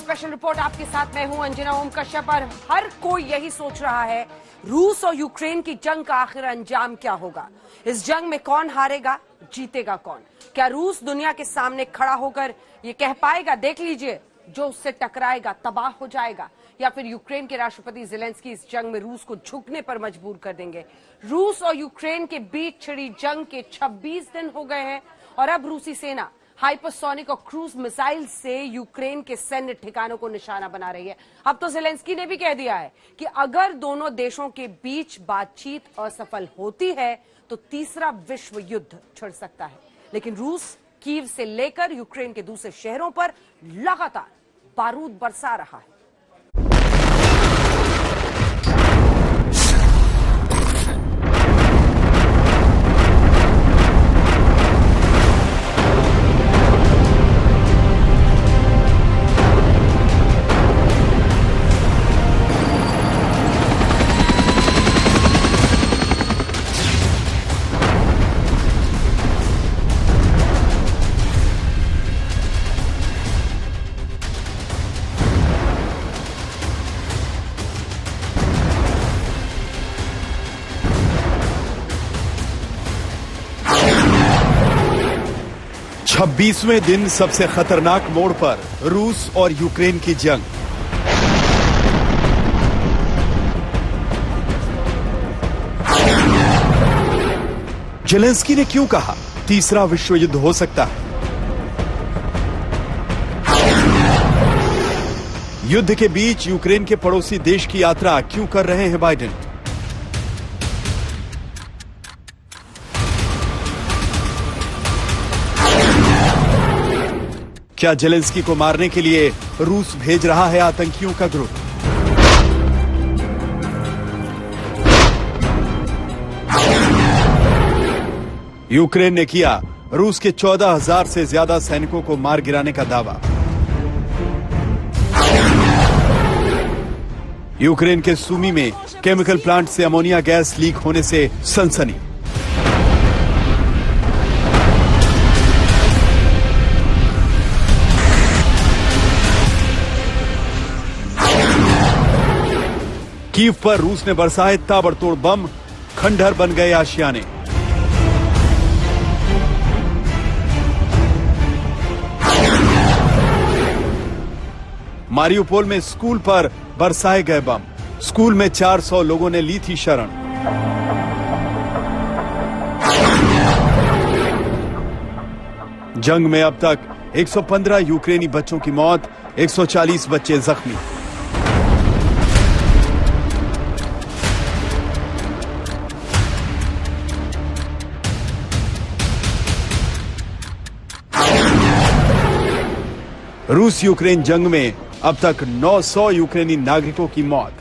Special report आपके साथ मैं हूं अंजना ओम कश्यप। और हर कोई यही सोच रहा है रूस और यूक्रेन की जंग का आखिर अंजाम क्या होगा। इस जंग में कौन हारेगा, जीतेगा कौन? क्या रूस दुनिया के सामने खड़ा होकर ये कह पाएगा देख लीजिए जो उससे टकराएगा तबाह हो जाएगा, या फिर यूक्रेन के राष्ट्रपति ज़ेलेंस्की इस जंग में रूस को झुकने पर मजबूर कर देंगे? रूस और यूक्रेन के बीच छिड़ी जंग के 26 दिन हो गए हैं और अब रूसी सेना हाइपरसोनिक और क्रूज मिसाइल से यूक्रेन के सैन्य ठिकानों को निशाना बना रही है। अब तो ज़ेलेंस्की ने भी कह दिया है कि अगर दोनों देशों के बीच बातचीत असफल होती है तो तीसरा विश्व युद्ध छिड़ सकता है। लेकिन रूस कीव से लेकर यूक्रेन के दूसरे शहरों पर लगातार बारूद बरसा रहा है। 26वें दिन सबसे खतरनाक मोड़ पर रूस और यूक्रेन की जंग। ज़ेलेंस्की ने क्यों कहा तीसरा विश्व युद्ध हो सकता है? युद्ध के बीच यूक्रेन के पड़ोसी देश की यात्रा क्यों कर रहे हैं बाइडेन? क्या ज़ेलेंस्की को मारने के लिए रूस भेज रहा है आतंकियों का ग्रुप? यूक्रेन ने किया रूस के 14,000 से ज्यादा सैनिकों को मार गिराने का दावा। यूक्रेन के सूमी में केमिकल प्लांट से अमोनिया गैस लीक होने से सनसनी। कीव पर रूस ने बरसाए ताबड़तोड़ बम, खंडहर बन गए आशियाने। मारियुपोल में स्कूल पर बरसाए गए बम, स्कूल में 400 लोगों ने ली थी शरण। जंग में अब तक 115 यूक्रेनी बच्चों की मौत, 140 बच्चे जख्मी। रूस यूक्रेन जंग में अब तक 900 यूक्रेनी नागरिकों की मौत।